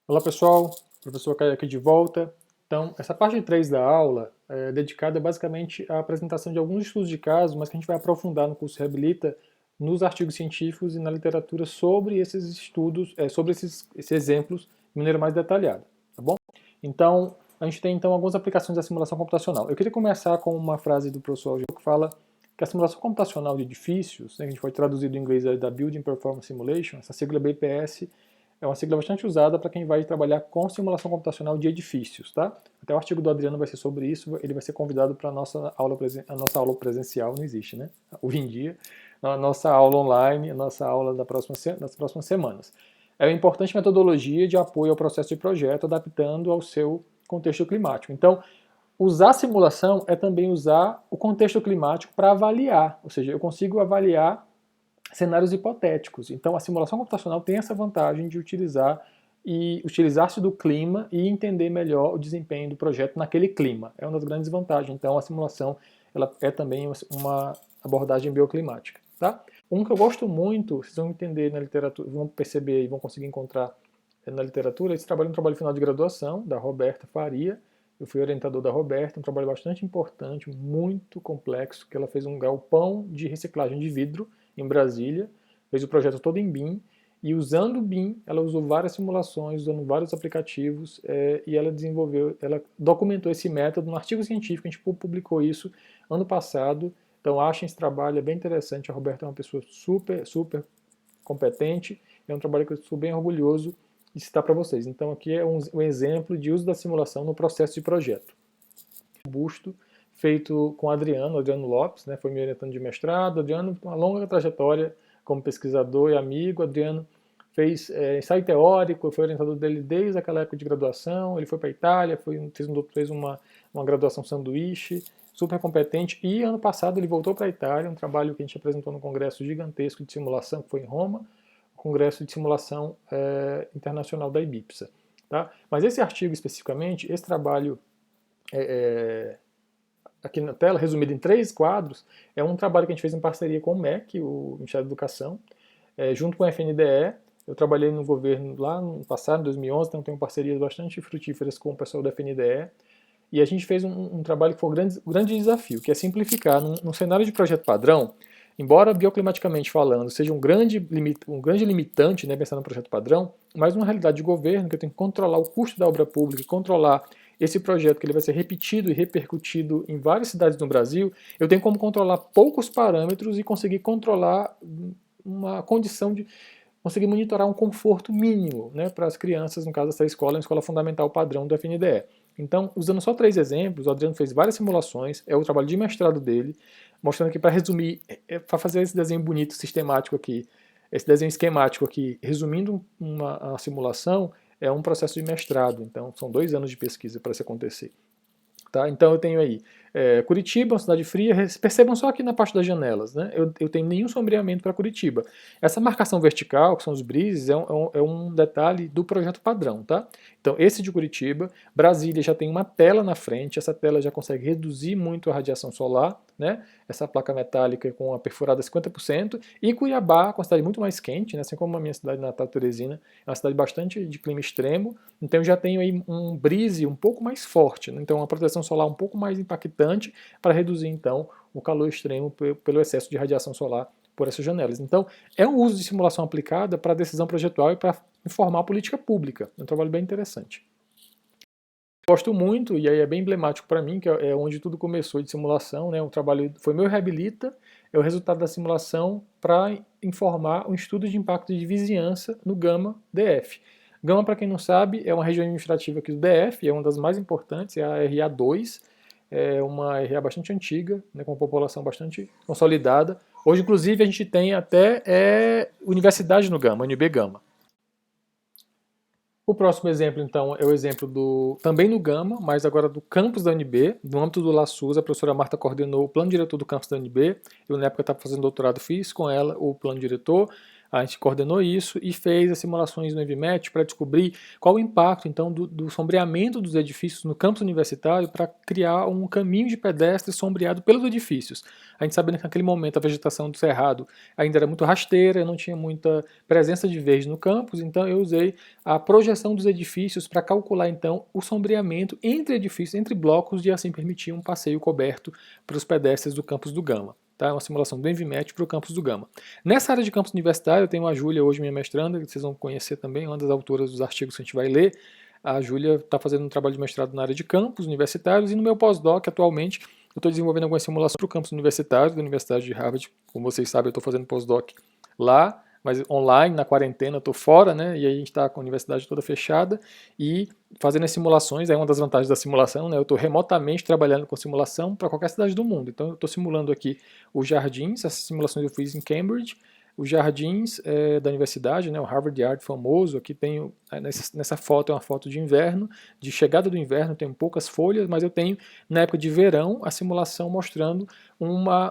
Olá pessoal, professor Caio aqui de volta. Então, essa parte 3 da aula é dedicada basicamente à apresentação de alguns estudos de caso, mas que a gente vai aprofundar no curso Reabilita, nos artigos científicos e na literatura sobre esses estudos, sobre esses exemplos de maneira mais detalhada, tá bom? Então, a gente tem então algumas aplicações da simulação computacional. Eu queria começar com uma frase do professor Algeu que fala que a simulação computacional de edifícios, né, que a gente foi traduzido em inglês da Building Performance Simulation, essa sigla BPS, é uma sigla bastante usada para quem vai trabalhar com simulação computacional de edifícios, tá? Até o artigo do Adriano vai ser sobre isso, ele vai ser convidado para a nossa aula presencial, não existe, né? Hoje em dia, a nossa aula online, a nossa aula das próximas semanas. É uma importante metodologia de apoio ao processo de projeto, adaptando ao seu contexto climático. Então, usar simulação é também usar o contexto climático para avaliar, ou seja, eu consigo avaliar cenários hipotéticos. Então, a simulação computacional tem essa vantagem de utilizar-se do clima e entender melhor o desempenho do projeto naquele clima. É uma das grandes vantagens. Então, a simulação ela é também uma abordagem bioclimática. Tá? Um que eu gosto muito, vocês vão entender na literatura, vão perceber e vão conseguir encontrar na literatura, esse trabalho é um trabalho final de graduação, da Roberta Faria. Eu fui orientador da Roberta, um trabalho bastante importante, muito complexo, que ela fez um galpão de reciclagem de vidro em Brasília, fez o projeto todo em BIM, e usando o BIM, ela usou várias simulações, usando vários aplicativos, e ela documentou esse método no artigo científico, a gente publicou isso ano passado, então achem esse trabalho, é bem interessante, a Roberta é uma pessoa super competente, é um trabalho que eu estou bem orgulhoso de citar para vocês. Então aqui é um exemplo de uso da simulação no processo de projeto. Robusto, feito com Adriano Lopes, né, foi me orientando de mestrado. Adriano tem uma longa trajetória como pesquisador e amigo. Adriano fez ensaio teórico, foi orientador dele desde aquela época de graduação. Ele foi para a Itália, fez uma graduação sanduíche, super competente. E ano passado ele voltou para a Itália, um trabalho que a gente apresentou no congresso gigantesco de simulação, que foi em Roma, o Congresso de Simulação Internacional da IBIPSA. Tá? Mas esse artigo especificamente, esse trabalho aqui na tela, resumido em 3 quadros, é um trabalho que a gente fez em parceria com o MEC, o Ministério da Educação, junto com a FNDE. Eu trabalhei no governo lá no passado, em 2011, então tenho parcerias bastante frutíferas com o pessoal da FNDE. E a gente fez um trabalho que foi um grande desafio, que é simplificar num cenário de projeto padrão, embora bioclimaticamente falando seja um grande limitante, né, pensar no projeto padrão, mas uma realidade de governo que eu tenho que controlar o custo da obra pública, controlar esse projeto que ele vai ser repetido e repercutido em várias cidades no Brasil, eu tenho como controlar poucos parâmetros e conseguir controlar uma condição de conseguir monitorar um conforto mínimo, né, para as crianças, no caso dessa escola, uma escola fundamental padrão do FNDE. Então, usando só 3 exemplos, o Adriano fez várias simulações, é o trabalho de mestrado dele, mostrando aqui para resumir, para fazer esse desenho bonito, sistemático aqui, esse desenho esquemático aqui, resumindo uma simulação, é um processo de mestrado, então são 2 anos de pesquisa para isso acontecer. Tá? Então eu tenho aí Curitiba, uma cidade fria. Percebam só aqui na parte das janelas, né? Eu tenho nenhum sombreamento para Curitiba. Essa marcação vertical, que são os brises, é um detalhe do projeto padrão. Tá? Então esse de Curitiba, Brasília já tem uma tela na frente, essa tela já consegue reduzir muito a radiação solar, né? Essa placa metálica com a perfurada 50%, e Cuiabá, com uma cidade muito mais quente, né? Assim como a minha cidade natal, Teresina, é uma cidade bastante de clima extremo, então eu já tenho aí um brise um pouco mais forte, né? Então uma proteção solar um pouco mais impactante para reduzir então o calor extremo pelo excesso de radiação solar por essas janelas. Então é um uso de simulação aplicada para decisão projetual e para informar a política pública. É um trabalho bem interessante. Gosto muito, e aí é bem emblemático para mim, que é onde tudo começou de simulação, né? O trabalho foi meu Reabilita, é o resultado da simulação para informar um estudo de impacto de vizinhança no Gama DF. Gama, para quem não sabe, é uma região administrativa aqui do DF, é uma das mais importantes, é a RA2, é uma RA bastante antiga, né, com uma população bastante consolidada. Hoje, inclusive, a gente tem até universidade no Gama, UNB Gama. O próximo exemplo, então, é o exemplo também no Gama, mas agora do campus da UNB, no âmbito do LaSUS. A professora Marta coordenou o plano diretor do campus da UNB. Eu, na época, estava fazendo doutorado, fiz com ela o plano diretor. A gente coordenou isso e fez as simulações no ENVIMET para descobrir qual o impacto então do sombreamento dos edifícios no campus universitário para criar um caminho de pedestres sombreado pelos edifícios. A gente sabendo que naquele momento a vegetação do cerrado ainda era muito rasteira, não tinha muita presença de verde no campus, então eu usei a projeção dos edifícios para calcular então o sombreamento entre edifícios, entre blocos, e assim permitir um passeio coberto para os pedestres do campus do Gama. Tá? Uma simulação do ENVIMET para o campus do Gama. Nessa área de campus universitário, eu tenho a Júlia, hoje minha mestranda, que vocês vão conhecer também, uma das autoras dos artigos que a gente vai ler. A Júlia está fazendo um trabalho de mestrado na área de campus universitários, e no meu pós-doc, atualmente, eu estou desenvolvendo algumas simulações para o campus universitário da Universidade de Harvard. Como vocês sabem, eu estou fazendo pós-doc lá, mas online, na quarentena, estou fora, né? E aí a gente está com a universidade toda fechada e fazendo as simulações. É uma das vantagens da simulação, né? Eu estou remotamente trabalhando com simulação para qualquer cidade do mundo. Então eu estou simulando aqui os jardins, essas simulações eu fiz em Cambridge, os jardins da universidade, né, o Harvard Yard famoso. Aqui tem, nessa foto é uma foto de inverno, de chegada do inverno, tem poucas folhas, mas eu tenho na época de verão a simulação mostrando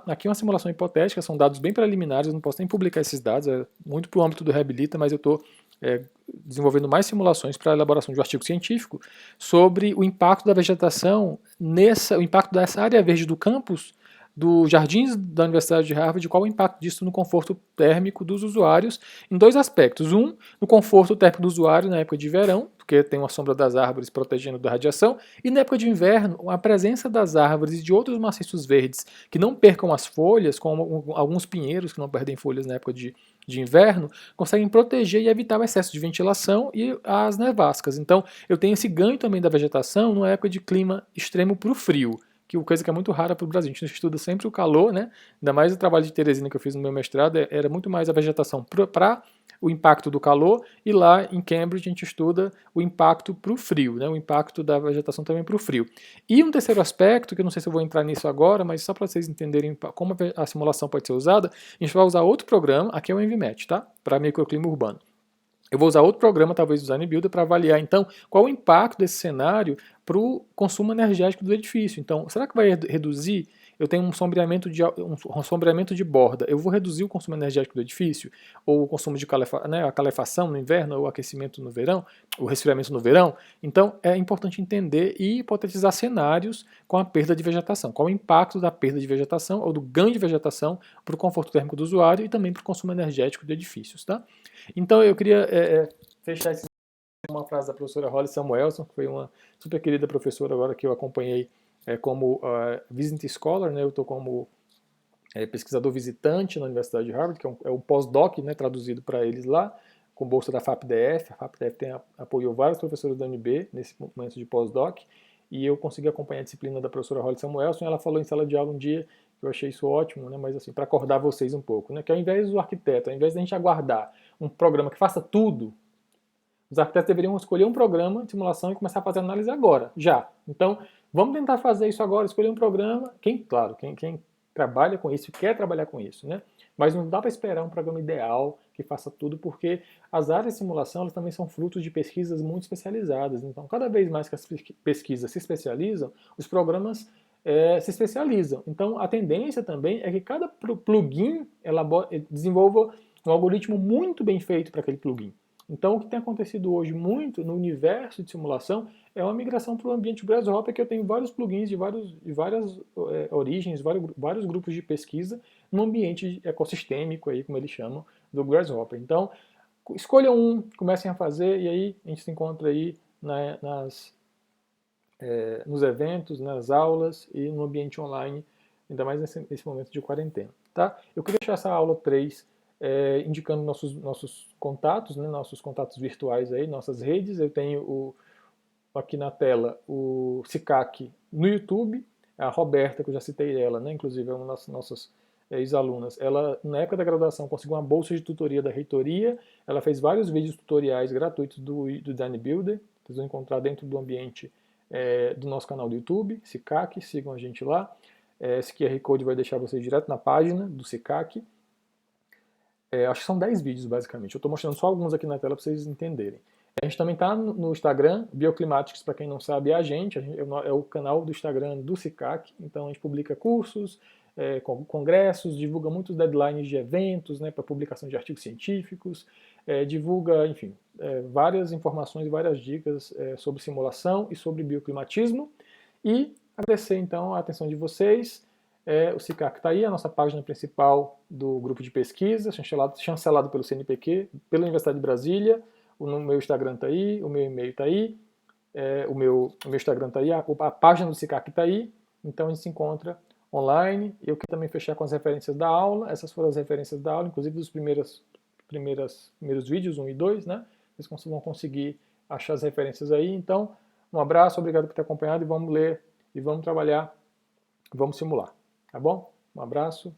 aqui uma simulação hipotética, são dados bem preliminares, eu não posso nem publicar esses dados, é muito para o âmbito do Reabilita, mas eu estou desenvolvendo mais simulações para a elaboração de um artigo científico sobre o impacto da vegetação, o impacto dessa área verde do campus, dos jardins da Universidade de Harvard, qual o impacto disso no conforto térmico dos usuários, em dois aspectos. Um, no conforto térmico do usuário na época de verão, porque tem uma sombra das árvores protegendo da radiação, e na época de inverno, a presença das árvores e de outros maciços verdes que não percam as folhas, como alguns pinheiros que não perdem folhas na época de inverno, conseguem proteger e evitar o excesso de ventilação e as nevascas. Então, eu tenho esse ganho também da vegetação numa época de clima extremo para o frio, que é coisa que é muito rara para o Brasil. A gente estuda sempre o calor, né? Ainda mais o trabalho de Teresina que eu fiz no meu mestrado, era muito mais a vegetação para o impacto do calor, e lá em Cambridge a gente estuda o impacto para o frio, né? O impacto da vegetação também para o frio. E um terceiro aspecto, que eu não sei se eu vou entrar nisso agora, mas só para vocês entenderem como a simulação pode ser usada, a gente vai usar outro programa, aqui é o ENVIMET, tá? Para microclima urbano. Eu vou usar outro programa, talvez o Design Builder, para avaliar, então, qual o impacto desse cenário para o consumo energético do edifício. Então, será que vai reduzir? Eu tenho um sombreamento de borda. Eu vou reduzir o consumo energético do edifício? Ou o consumo de a calefação no inverno, ou o aquecimento no verão, o resfriamento no verão? Então, é importante entender e hipotetizar cenários com a perda de vegetação. Qual o impacto da perda de vegetação ou do ganho de vegetação para o conforto térmico do usuário e também para o consumo energético de edifícios, tá? Então, eu queria fechar esse com uma frase da professora Holly Samuelson, que foi uma super querida professora agora que eu acompanhei como visiting scholar, né? Eu estou como pesquisador visitante na Universidade de Harvard, que é um pós-doc, né, traduzido para eles lá, com bolsa da FAPDF. A FAPDF apoiou vários professores da UNB nesse momento de pós-doc, e eu consegui acompanhar a disciplina da professora Holly Samuelson. Ela falou em sala de aula um dia, eu achei isso ótimo, né, mas assim, para acordar vocês um pouco, né, que ao invés do arquiteto, ao invés de a gente aguardar um programa que faça tudo, os arquitetos deveriam escolher um programa de simulação e começar a fazer análise agora, já. Então, vamos tentar fazer isso agora, escolher um programa, quem trabalha com isso, quer trabalhar com isso, né? Mas não dá para esperar um programa ideal que faça tudo, porque as áreas de simulação elas também são frutos de pesquisas muito especializadas. Então, cada vez mais que as pesquisas se especializam, os programas se especializam. Então, a tendência também é que cada plugin desenvolva um algoritmo muito bem feito para aquele plugin. Então, o que tem acontecido hoje muito no universo de simulação é uma migração para o ambiente Grasshopper, que eu tenho vários plugins de várias origens, vários grupos de pesquisa no ambiente ecossistêmico, aí, como eles chamam, do Grasshopper. Então, escolham um, comecem a fazer, e aí a gente se encontra aí nos eventos, nas aulas e no ambiente online, ainda mais nesse momento de quarentena. Tá? Eu queria deixar essa aula 3 indicando nossos contatos, né, nossos contatos virtuais aí, nossas redes. Eu tenho aqui na tela o SICAC no YouTube, a Roberta, que eu já citei ela, né, inclusive é uma das nossas ex-alunas. Ela, na época da graduação, conseguiu uma bolsa de tutoria da reitoria, ela fez vários vídeos tutoriais gratuitos do Design Builder, vocês vão encontrar dentro do ambiente do nosso canal do YouTube, SICAC, sigam a gente lá. Esse QR Code vai deixar vocês direto na página do SICAC. Acho que são 10 vídeos, basicamente. Eu estou mostrando só alguns aqui na tela para vocês entenderem. A gente também está no Instagram, Bioclimatics, para quem não sabe, é a gente é o canal do Instagram do SICAC. Então a gente publica cursos, congressos, divulga muitos deadlines de eventos, né, para publicação de artigos científicos, divulga, enfim, várias informações e várias dicas sobre simulação e sobre bioclimatismo. E agradecer então a atenção de vocês. O CICAC está aí, a nossa página principal do grupo de pesquisa, chancelado pelo CNPq, pela Universidade de Brasília. O meu Instagram está aí, o meu e-mail está aí, o meu Instagram está aí, a página do CICAC está aí. Então a gente se encontra online. Eu quero também fechar com as referências da aula. Essas foram as referências da aula, inclusive dos primeiros vídeos, 1 e 2, né? Vocês vão conseguir achar as referências aí. Então, um abraço, obrigado por ter acompanhado e vamos ler e vamos trabalhar, vamos simular, tá bom? Um abraço.